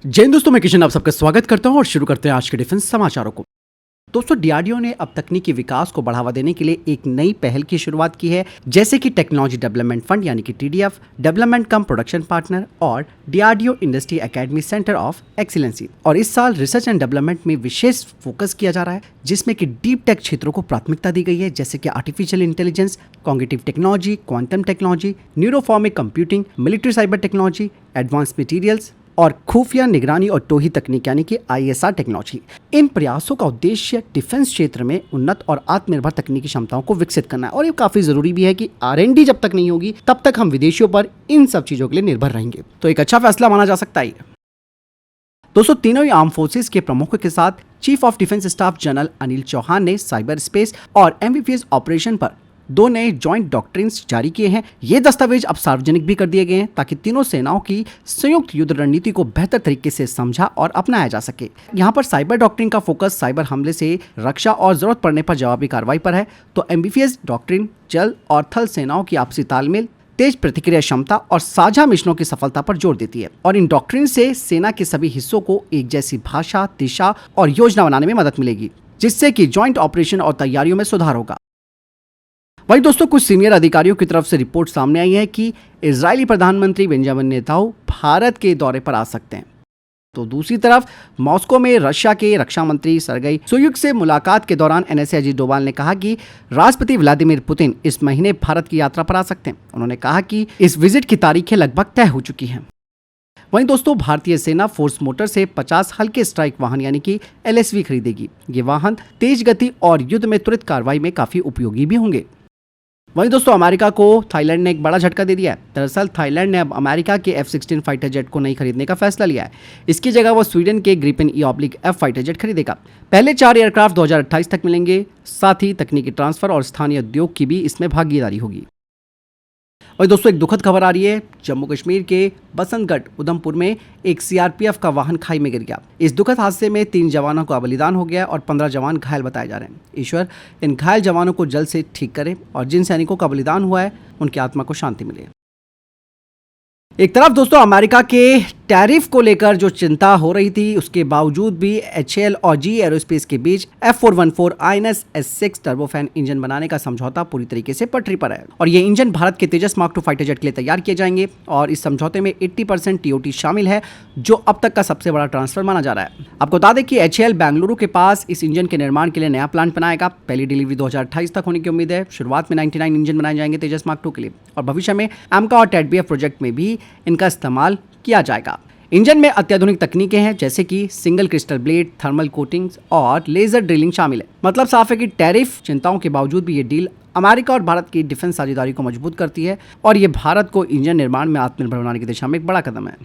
जय हिंद दोस्तों, मैं किशन आप सबका स्वागत करता हूं और शुरू करते हैं आज के डिफेंस समाचारों को। दोस्तों, डीआरडीओ ने अब तकनीकी विकास को बढ़ावा देने के लिए एक नई पहल की शुरुआत की है, जैसे कि टेक्नोलॉजी डेवलपमेंट फंड यानी कि टीडीएफ, डेवलपमेंट कम प्रोडक्शन पार्टनर और DRDO industry academy centre of excellency. और इस साल रिसर्च एंड डेवलपमेंट में विशेष फोकस किया जा रहा है, जिसमें कि डीप टेक क्षेत्रों को प्राथमिकता दी गई है, जैसे कि artificial intelligence, cognitive technology, quantum technology, neuromorphic computing, military cyber technology, advance materials और खुफिया निगरानी और टोही तकनीक यानी कि आईएसआर टेक्नोलॉजी। इन प्रयासों का उद्देश्य डिफेंस क्षेत्र में उन्नत और आत्मनिर्भर तकनीकी क्षमताओं को विकसित करना है। और ये काफी जरूरी भी है कि आरएनडी जब तक नहीं होगी तब तक हम विदेशियों पर इन सब चीजों के लिए निर्भर रहेंगे। तो एक अच्छा फैसला माना जा सकता है। दोस्तों, तीनों ही आर्म फोर्सेस के प्रमुखों के साथ chief of defence staff general Anil Chauhan ने साइबर स्पेस और एमबीपीएस ऑपरेशन पर 2 नए जॉइंट डॉक्ट्रिन्स जारी किए हैं। ये दस्तावेज अब सार्वजनिक भी कर दिए गए हैं ताकि तीनों सेनाओं की संयुक्त युद्ध रणनीति को बेहतर तरीके से समझा और अपनाया जा सके। यहाँ पर साइबर डॉक्ट्रिन का फोकस साइबर हमले से रक्षा और जरूरत पड़ने पर जवाबी कार्रवाई पर है, तो एमबीपीएस डॉक्ट्रिन जल और थल सेनाओं की आपसी तालमेल, तेज प्रतिक्रिया क्षमता और साझा मिशनों की सफलता पर जोर देती है। और इन डॉक्ट्रिन से सेना के सभी हिस्सों को एक जैसी भाषा, दिशा और योजना बनाने में मदद मिलेगी, जिससे कि ज्वाइंट ऑपरेशन और तैयारियों में सुधार होगा। वहीं दोस्तों, कुछ सीनियर अधिकारियों की तरफ से रिपोर्ट सामने आई है कि इजरायली प्रधानमंत्री बेंजामिन नेतान्याहू भारत के दौरे पर आ सकते हैं। तो दूसरी तरफ मॉस्को में रशिया के रक्षा मंत्री सर्गेई सोयुग से मुलाकात के दौरान एनएसए अजीत डोभाल ने कहा कि राष्ट्रपति व्लादिमीर पुतिन इस महीने भारत की यात्रा पर आ सकते हैं। उन्होंने कहा कि इस विजिट की तारीखें लगभग तय हो चुकी हैं। वहीं दोस्तों, भारतीय सेना फोर्स मोटर से 50 हल्के स्ट्राइक वाहन यानी कि एलएसवी खरीदेगी। ये वाहन तेज गति और युद्ध में त्वरित कार्रवाई में काफी उपयोगी भी होंगे। वहीं दोस्तों, अमेरिका को थाईलैंड ने एक बड़ा झटका दे दिया है। दरअसल थाईलैंड ने अब अमेरिका के F-16 फाइटर जेट को नहीं खरीदने का फैसला लिया है। इसकी जगह वो स्वीडन के ग्रिपेन E/F फाइटर जेट खरीदेगा। पहले 4 एयरक्राफ्ट 2028 तक मिलेंगे। साथ ही तकनीकी ट्रांसफर और स्थानीय उद्योग की भी इसमें भागीदारी होगी। और दोस्तों, एक दुखद खबर आ रही है। जम्मू कश्मीर के बसंतगढ़ उधमपुर में एक सीआरपीएफ का वाहन खाई में गिर गया। इस दुखद हादसे में 3 जवानों का बलिदान हो गया और 15 जवान घायल बताए जा रहे हैं। ईश्वर इन घायल जवानों को जल्द से ठीक करे और जिन सैनिकों का बलिदान हुआ है उनकी आत्मा को शांति मिले। एक तरफ दोस्तों, अमेरिका के टैरिफ को लेकर जो चिंता हो रही थी, उसके बावजूद भी HAL और GE एरोस्पेस के बीच F414 INS S6 turbofan engine बनाने का समझौता पूरी तरीके से पटरी पर है। और ये इंजन भारत के तेजस मार्क 2 फाइटर जेट के लिए तैयार किए जाएंगे। और इस समझौते में 80% TOT शामिल है, जो अब तक का सबसे बड़ा ट्रांसफर माना जा रहा है। आपको बता दें कि HAL बेंगलुरु के पास इस इंजन के निर्माण के लिए नया प्लांट बनाएगा। पहली डिलीवरी 2028 तक होने की उम्मीद है। शुरुआत में 99 इंजन बनाए जाएंगे तेजस मार्क 2 के लिए, और भविष्य में AMCA और TEDBF प्रोजेक्ट में भी इनका इस्तेमाल किया जाएगा। इंजन में अत्याधुनिक तकनीकें हैं, जैसे कि single crystal blade, thermal coatings और लेजर ड्रिलिंग शामिल है। मतलब साफ है कि टैरिफ चिंताओं के बावजूद भी ये डील अमेरिका और भारत की डिफेंस साझेदारी को मजबूत करती है और ये भारत को इंजन निर्माण में आत्मनिर्भर बनाने की दिशा में एक बड़ा कदम है।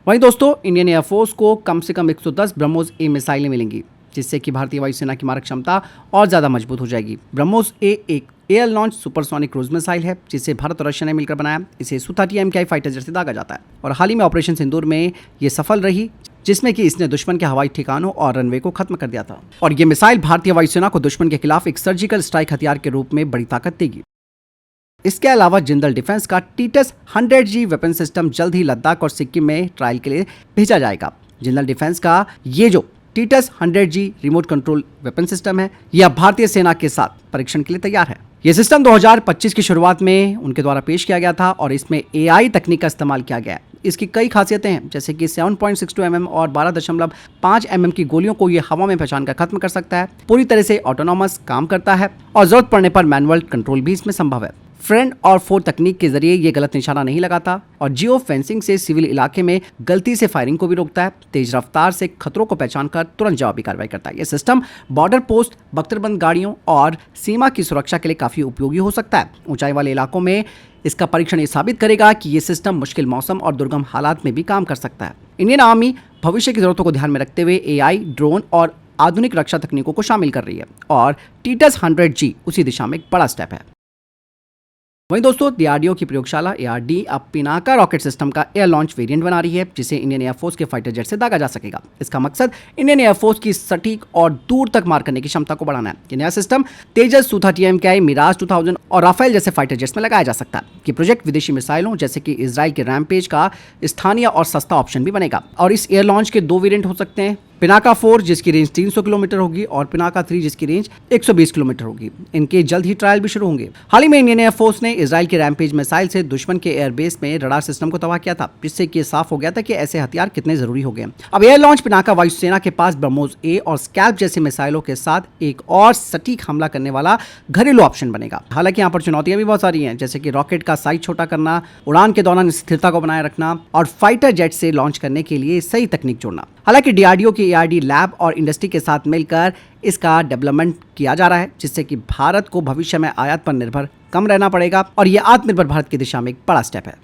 वहीं दोस्तों, इंडियन एयरफोर्स को कम से कम 110 ब्रह्मोस ए मिसाइलें मिलेंगी, जिससे कि भारतीय वायुसेना की मारक क्षमता और ज़्यादा मजबूत हो जाएगी। ब्रह्मोस ए एक air launch supersonic cruise missile है, जिसे भारत और रशिया ने मिलकर बनाया। इसे Su-30 MKI फाइटर जेट से दागा जाता है और हाल ही में ऑपरेशन सिंदूर में ये सफल रही, जिसमें कि इसने दुश्मन के हवाई ठिकानों और रनवे को खत्म कर दिया था। और ये मिसाइल भारतीय वायुसेना को दुश्मन के खिलाफ एक सर्जिकल स्ट्राइक हथियार के रूप में बड़ी ताकत देगी। इसके अलावा जिंदल डिफेंस का टीटस 100G वेपन सिस्टम जल्द ही लद्दाख और सिक्किम में ट्रायल के लिए भेजा जाएगा। जिंदल डिफेंस का ये जो Titus 100G remote control weapon system है, यह भारतीय सेना के साथ परीक्षण के लिए तैयार है। यह सिस्टम 2025 की शुरुआत में उनके द्वारा पेश किया गया था और इसमें AI तकनीक का इस्तेमाल किया गया है। इसकी कई खासियतें हैं, जैसे कि 7.62 mm और 12.5 mm की गोलियों को यह हवा में पहचान कर खत्म कर सकता है। पूरी तरह से ऑटोनॉमस काम करता है और जरूरत पड़ने पर मैनुअल कंट्रोल भी इसमें संभव है। फ्रेंड और फोर तकनीक के जरिए ये गलत निशाना नहीं लगाता और जियो फेंसिंग से सिविल इलाके में गलती से फायरिंग को भी रोकता है। तेज रफ्तार से खतरों को पहचान कर तुरंत जवाबी कार्रवाई करता है। यह सिस्टम बॉर्डर पोस्ट, बख्तरबंद गाड़ियों और सीमा की सुरक्षा के लिए काफी उपयोगी हो सकता है। ऊंचाई वाले इलाकों में इसका परीक्षण ये साबित करेगा कि ये सिस्टम मुश्किल मौसम और दुर्गम हालात में भी काम कर सकता है। इंडियन आर्मी भविष्य की जरूरतों को ध्यान में रखते हुए AI, ड्रोन और आधुनिक रक्षा तकनीकों को शामिल कर रही है और टीटस 100G उसी दिशा में एक बड़ा स्टेप है। वहीं दोस्तों डीआरडीओ की प्रयोगशाला एआरडी अब पिनाका रॉकेट सिस्टम का एयर लॉन्च वेरिएंट बना रही है, जिसे इंडियन एयरफोर्स के फाइटर जेट से दागा जा सकेगा। इसका मकसद इंडियन एयरफोर्स की सटीक और दूर तक मार करने की क्षमता को बढ़ाना है। ये नया सिस्टम तेजस Su-30MKI, मिराज 2000 और राफेल जैसे फाइटर जेट्स में लगाया जा सकता है। ये प्रोजेक्ट विदेशी मिसाइलों जैसे कि इजराइल के रैमपेज का स्थानीय और सस्ता ऑप्शन भी बनेगा। और इस एयर लॉन्च के 2 वेरिएंट हो सकते हैं, पिनाका 4 जिसकी रेंज 300 किलोमीटर होगी और पिनाका 3 जिसकी रेंज 120 किलोमीटर होगी। इनके जल्द ही ट्रायल भी शुरू होंगे। हाल ही में इंडियन एयरफोर्स ने इजराइल के रैमपेज मिसाइल से दुश्मन के एयरबेस में रडार सिस्टम को तबाह किया था, जिससे कि साफ हो गया था कि ऐसे हथियार कितने जरूरी हो गए। अब एयर लॉन्च पिनाका वायुसेना के पास ब्रह्मोस ए और स्कैल्प जैसे मिसाइलों के साथ एक और सटीक हमला करने वाला घरेलू ऑप्शन बनेगा। हालांकि यहाँ पर चुनौतियां भी बहुत सारी हैं, जैसे कि रॉकेट का साइज छोटा करना, उड़ान के दौरान स्थिरता को बनाए रखना और फाइटर जेट से लॉन्च करने के लिए सही तकनीक जोड़ना। हालांकि डीआरडीओ की एआरडी लैब और इंडस्ट्री के साथ मिलकर इसका डेवलपमेंट किया जा रहा है, जिससे कि भारत को भविष्य में आयात पर निर्भर कम रहना पड़ेगा और यह आत्मनिर्भर भारत की दिशा में एक बड़ा स्टेप है।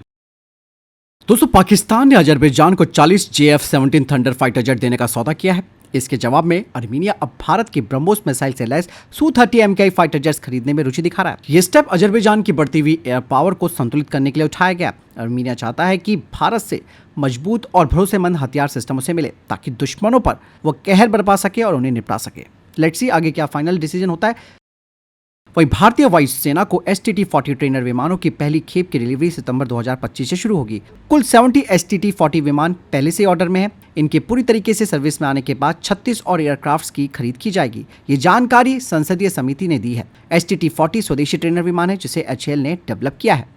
दोस्तों पाकिस्तान ने अजरबैजान को 40 JF-17 थंडर फाइटर जेट देने का सौदा किया है। इसके जवाब में अर्मीनिया अब भारत के ब्रह्मोस मिसाइल से लैस Su-30MKI फाइटर जेट्स खरीदने में रुचि दिखा रहा है। यह स्टेप अजरबैजान की बढ़ती हुई एयर पावर को संतुलित करने के लिए उठाया गया। अर्मीनिया चाहता है कि भारत से मजबूत और भरोसेमंद हथियार सिस्टम उसे मिले, ताकि दुश्मनों पर वो कहर बरपा सके और उन्हें निपटा सके। लेट्स सी आगे क्या फाइनल डिसीजन होता है। वहीं भारतीय वायुसेना को STT-40 ट्रेनर विमानों की पहली खेप की डिलीवरी सितंबर 2025 से शुरू होगी। कुल 70 STT-40 विमान पहले से ऑर्डर में है। इनके पूरी तरीके से सर्विस में आने के बाद 36 और एयरक्राफ्ट्स की खरीद की जाएगी। ये जानकारी संसदीय समिति ने दी है। STT-40 स्वदेशी ट्रेनर विमान है, जिसे HAL ने डेवलप किया है।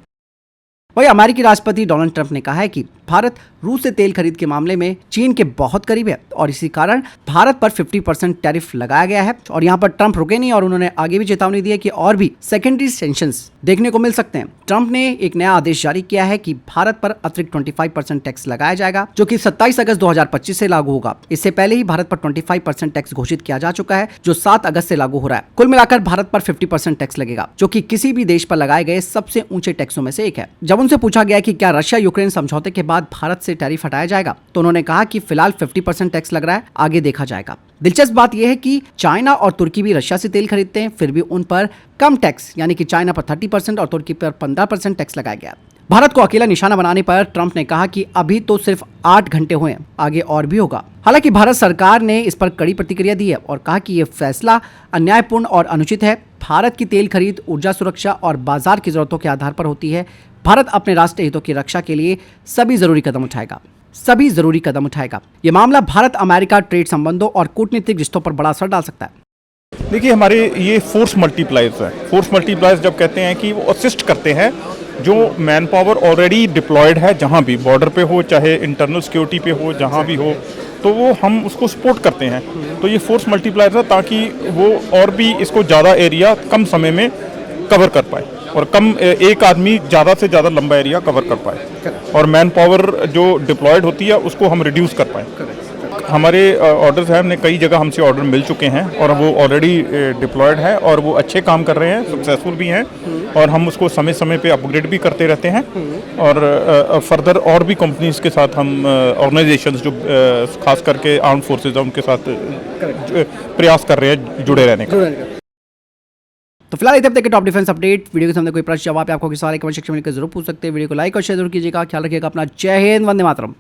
वही अमेरिकी राष्ट्रपति डोनाल्ड ट्रंप ने कहा है कि भारत रूस से तेल खरीद के मामले में चीन के बहुत करीब है और इसी कारण भारत पर 50% टैरिफ लगाया गया है। और यहाँ पर ट्रंप रुके नहीं और उन्होंने आगे भी चेतावनी दी है कि और भी सेकेंडरी सैंक्शंस देखने को मिल सकते हैं। ट्रंप ने एक नया आदेश जारी किया है कि भारत पर अतिरिक्त 25% टैक्स लगाया जाएगा, जो कि 27 अगस्त 2025 से लागू होगा। इससे पहले ही भारत पर 25% टैक्स घोषित किया जा चुका है, जो 7 अगस्त से लागू हो रहा है। कुल मिलाकर भारत पर 50% टैक्स लगेगा, जो कि किसी भी देश पर लगाए गए सबसे ऊंचे टैक्सों में से एक है। जब उनसे पूछा गया कि क्या रशिया यूक्रेन समझौते के बाद भारत से टैरिफ हटाया जाएगा, तो उन्होंने कहा कि फिलहाल 50% टैक्स लग रहा है, आगे देखा जाएगा। दिलचस्प बात यह है कि चाइना और तुर्की भी रशिया से तेल खरीदते हैं, फिर भी उन पर कम टैक्स यानी कि चाइना पर 30% और तुर्की पर 15% टैक्स लगाया गया। भारत को अकेला निशाना बनाने पर ट्रंप ने कहा कि अभी तो सिर्फ 8 घंटे हुए हैं, आगे और भी होगा। हालांकि भारत सरकार ने इस पर कड़ी प्रतिक्रिया दी है और कहा कि यह फैसला अन्यायपूर्ण और अनुचित है। भारत की तेल खरीद ऊर्जा सुरक्षा और बाजार की जरूरतों के आधार पर होती है। भारत अपने राष्ट्रीय हितों की रक्षा के लिए सभी जरूरी कदम उठाएगा। ये मामला भारत अमेरिका ट्रेड संबंधों और कूटनीतिक रिश्तों पर बड़ा असर डाल सकता है। देखिए, हमारे ये फोर्स मल्टीप्लायर्स है। फोर्स मल्टीप्लायर्स जब कहते हैं कि वो असिस्ट करते हैं जो मैन पावर ऑलरेडी डिप्लॉयड है, जहाँ भी बॉर्डर पे हो, चाहे इंटरनल सिक्योरिटी पे हो, जहाँ भी हो, तो वो हम उसको सपोर्ट करते हैं। तो ये फोर्स मल्टीप्लायर्स है ताकि वो और भी इसको ज़्यादा एरिया कम समय में कवर कर पाए और एक आदमी ज़्यादा से ज़्यादा लंबा एरिया कवर कर पाए और मैन पावर जो डिप्लॉयड होती है उसको हम रिड्यूस कर पाए। हमारे ऑर्डर्स हैं, हमने कई जगह हमसे ऑर्डर मिल चुके हैं और वो ऑलरेडी डिप्लॉयड है और वो अच्छे काम कर रहे हैं, सक्सेसफुल भी हैं और हम उसको समय समय पे अपग्रेड भी करते रहते हैं। और फर्दर और भी कंपनीज के साथ हम ऑर्गेनाइजेशंस जो खास करके आर्म फोर्सेज हैं उनके साथ प्रयास कर रहे हैं जुड़े रहने का। तो फिलहाल इतने तक के टॉप डिफेंस अपडेट। वीडियो के सामने कोई प्रश्न जवाब आपको किसी सवाल कमेंट सेक्शन में जरूर पूछ सकते हैं। वीडियो को लाइक और शेयर जरूर कीजिएगा। ख्याल रखिएगा अपना। जय हिंद, वंदे मातरम।